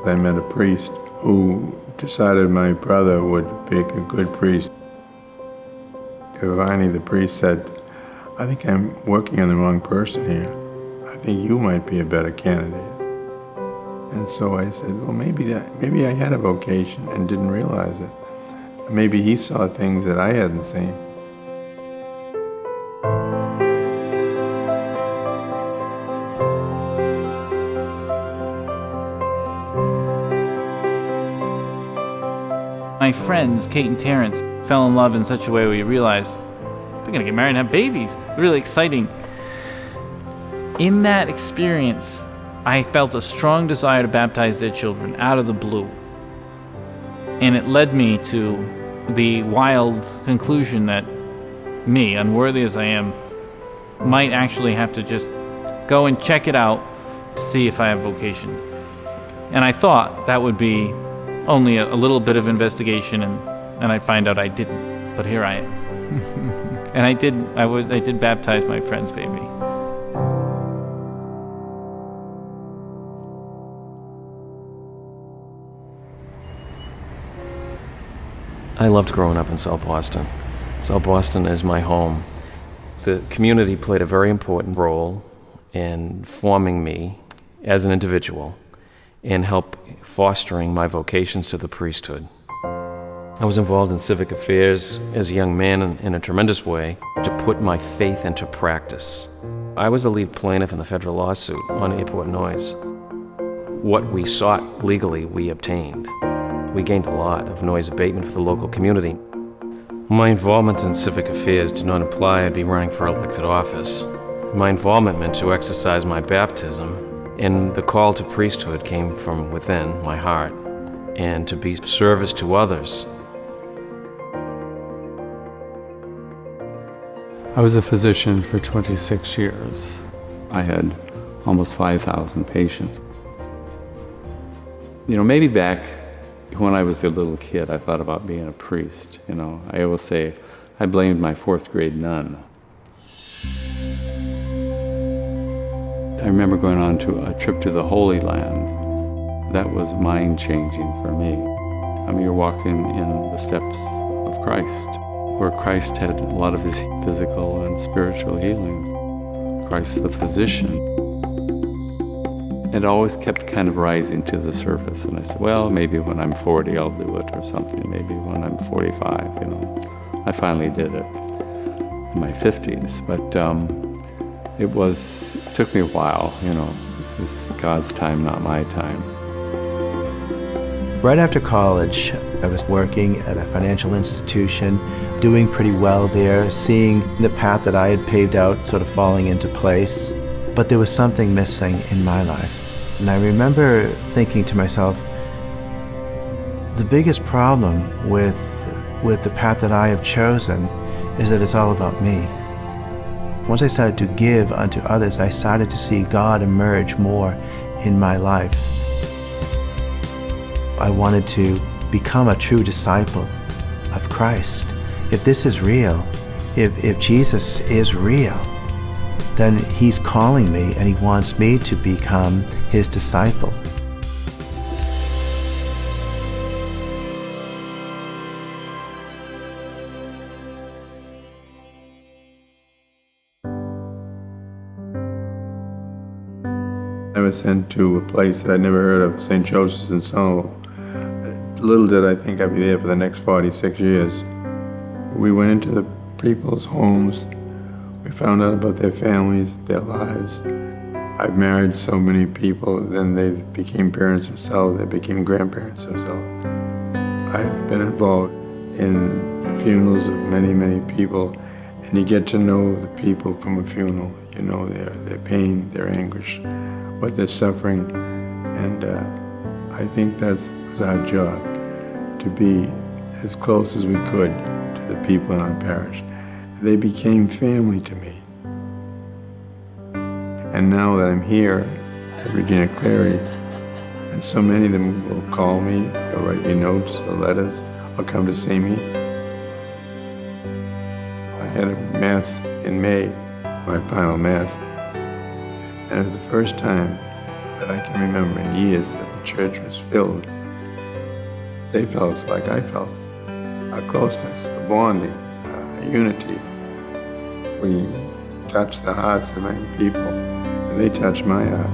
I met a priest who decided my brother would be a good priest. Finally, the priest said, "I think I'm working on the wrong person here. I think you might be a better candidate." And so I said, well, maybe I had a vocation and didn't realize it. Maybe he saw things that I hadn't seen. My friends, Kate and Terrence, fell in love in such a way where you realized they're gonna get married and have babies. Really exciting. In that experience, I felt a strong desire to baptize their children out of the blue. And it led me to the wild conclusion that me, unworthy as I am, might actually have to just go and check it out to see if I have vocation. And I thought that would be only a little bit of investigation and I'd find out I didn't. But here I am. And I did baptize my friend's baby. I loved growing up in South Boston. South Boston is my home. The community played a very important role in forming me as an individual and help fostering my vocations to the priesthood. I was involved in civic affairs as a young man in a tremendous way to put my faith into practice. I was the lead plaintiff in the federal lawsuit on airport noise. What we sought legally, we obtained. We gained a lot of noise abatement for the local community. My involvement in civic affairs did not imply I'd be running for elected office. My involvement meant to exercise my baptism, and the call to priesthood came from within my heart, and to be of service to others. I was a physician for 26 years. I had almost 5,000 patients. Maybe back when I was a little kid, I thought about being a priest. I always say I blamed my 4th grade nun. I remember going on to a trip to the Holy Land. That was mind-changing for me. You're walking in the steps of Christ, where Christ had a lot of his physical and spiritual healings. Christ the physician. It always kept kind of rising to the surface, and I said, well, maybe when I'm 40 I'll do it, or something, maybe when I'm 45, I finally did it in my 50s, but it took me a while, it's God's time, not my time. Right after college, I was working at a financial institution, doing pretty well there, seeing the path that I had paved out sort of falling into place. But there was something missing in my life. And I remember thinking to myself, the biggest problem with the path that I have chosen is that it's all about me. Once I started to give unto others, I started to see God emerge more in my life. I wanted to become a true disciple of Christ. If this is real, if Jesus is real, then he's calling me and he wants me to become his disciple. I was sent to a place that I'd never heard of, St. Joseph's in Somerville. Little did I think I'd be there for the next 46 years. We went into the people's homes. We found out about their families, their lives. I've married so many people, then they became parents themselves, they became grandparents themselves. I've been involved in the funerals of many, many people, and you get to know the people from a funeral. You know their pain, their anguish, what they're suffering, and I think that was our job, to be as close as we could to the people in our parish. They became family to me. And now that I'm here at Regina Clergy, and so many of them will call me, or write me notes or letters, or come to see me. I had a Mass in May, my final Mass, and it was the first time that I can remember in years that the church was filled. They felt like I felt, a closeness, a bonding, a unity. We touched the hearts of many people, and they touched my heart.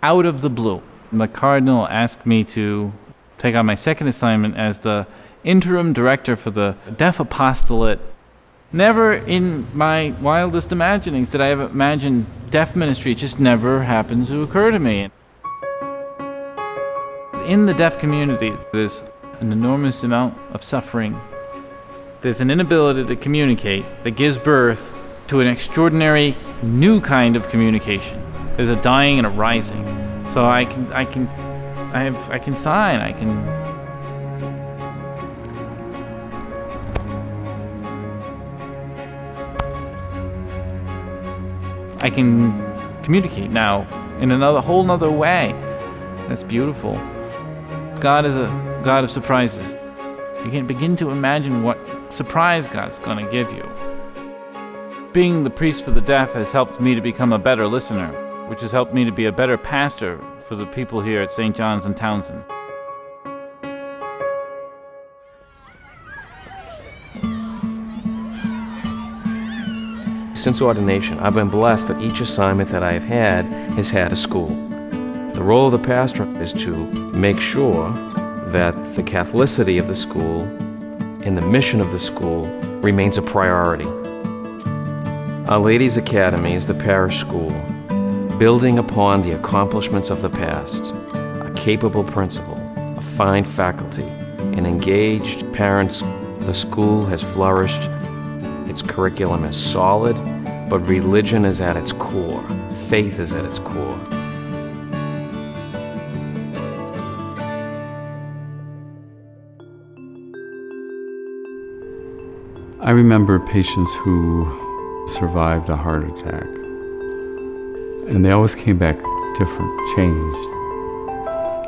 Out of the blue, the Cardinal asked me to take on my second assignment as the interim director for the Deaf Apostolate. Never in my wildest imaginings did I ever imagine deaf ministry. It just never happens to occur to me. In the deaf community, there's an enormous amount of suffering. There's an inability to communicate that gives birth to an extraordinary new kind of communication. There's a dying and a rising. So I can sign, I can communicate now in another whole nother way. That's beautiful. God is a God of surprises. You can begin to imagine what surprise God's going to give you. Being the priest for the deaf has helped me to become a better listener, which has helped me to be a better pastor for the people here at St. John's and Townsend. Since ordination, I've been blessed that each assignment that I have had has had a school. The role of the pastor is to make sure that the Catholicity of the school and the mission of the school remains a priority. Our Ladies' Academy is the parish school, building upon the accomplishments of the past, a capable principal, a fine faculty, and engaged parents. The school has flourished. Its curriculum is solid, but religion is at its core. Faith is at its core. I remember patients who survived a heart attack, and they always came back different, changed.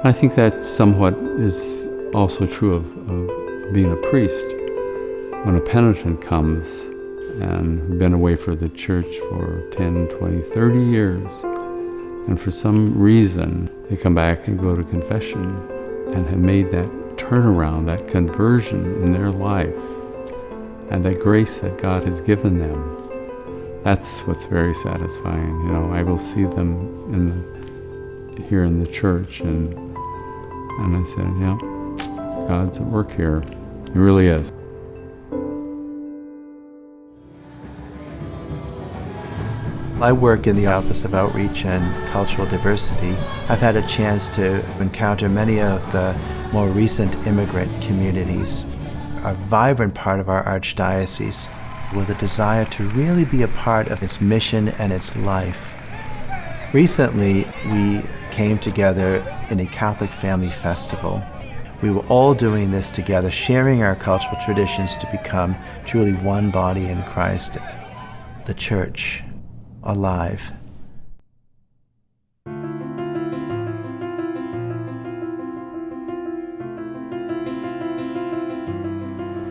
I think that somewhat is also true of being a priest. When a penitent comes and been away from the church for 10, 20, 30 years, and for some reason they come back and go to confession and have made that turnaround, that conversion in their life, and that grace that God has given them, that's what's very satisfying. You know, I will see them here in the church, and I said, yeah, God's at work here. He really is. I work in the Office of Outreach and Cultural Diversity. I've had a chance to encounter many of the more recent immigrant communities, a vibrant part of our archdiocese with a desire to really be a part of its mission and its life. Recently, we came together in a Catholic family festival. We were all doing this together, sharing our cultural traditions to become truly one body in Christ, the Church, alive.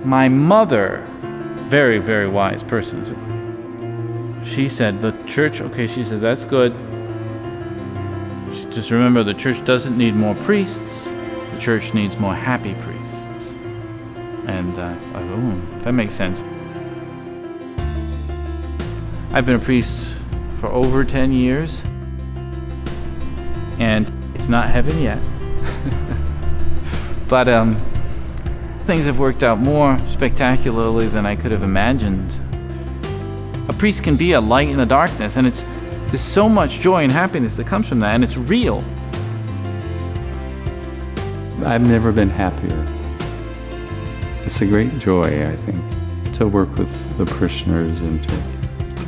My mother, very, very wise person, she said, the church, okay, she said, that's good. Just remember, the church doesn't need more priests. The church needs more happy priests. And I thought, oh, that makes sense. I've been a priest for over 10 years, and it's not heaven yet. But things have worked out more spectacularly than I could have imagined. A priest can be a light in the darkness, and there's so much joy and happiness that comes from that, and it's real. I've never been happier. It's a great joy, I think, to work with the parishioners and to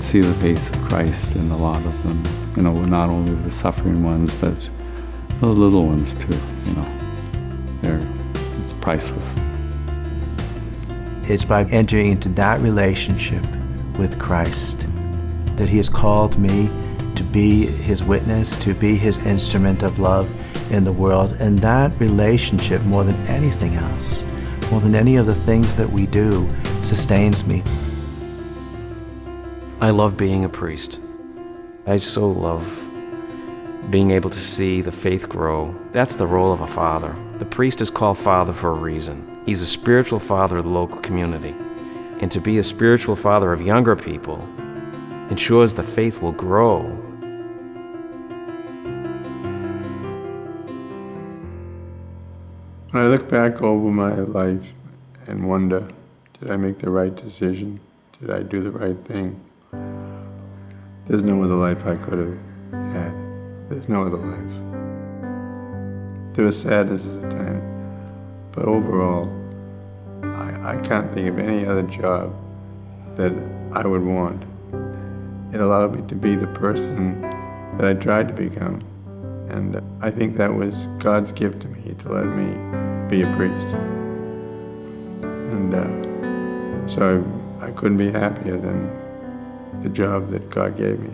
see the face of Christ in a lot of them. You know, not only the suffering ones, but the little ones too, you know. It's priceless. It's by entering into that relationship with Christ that He has called me to be His witness, to be His instrument of love in the world. And that relationship, more than anything else, more than any of the things that we do, sustains me. I love being a priest. I so love being able to see the faith grow. That's the role of a father. The priest is called father for a reason. He's a spiritual father of the local community. And to be a spiritual father of younger people ensures the faith will grow. When I look back over my life and wonder, did I make the right decision? Did I do the right thing? There's no other life I could have had. There's no other life. There was sadness at the time, but overall, I can't think of any other job that I would want. It allowed me to be the person that I tried to become. And I think that was God's gift to me, to let me be a priest. And so I couldn't be happier than the job that God gave me.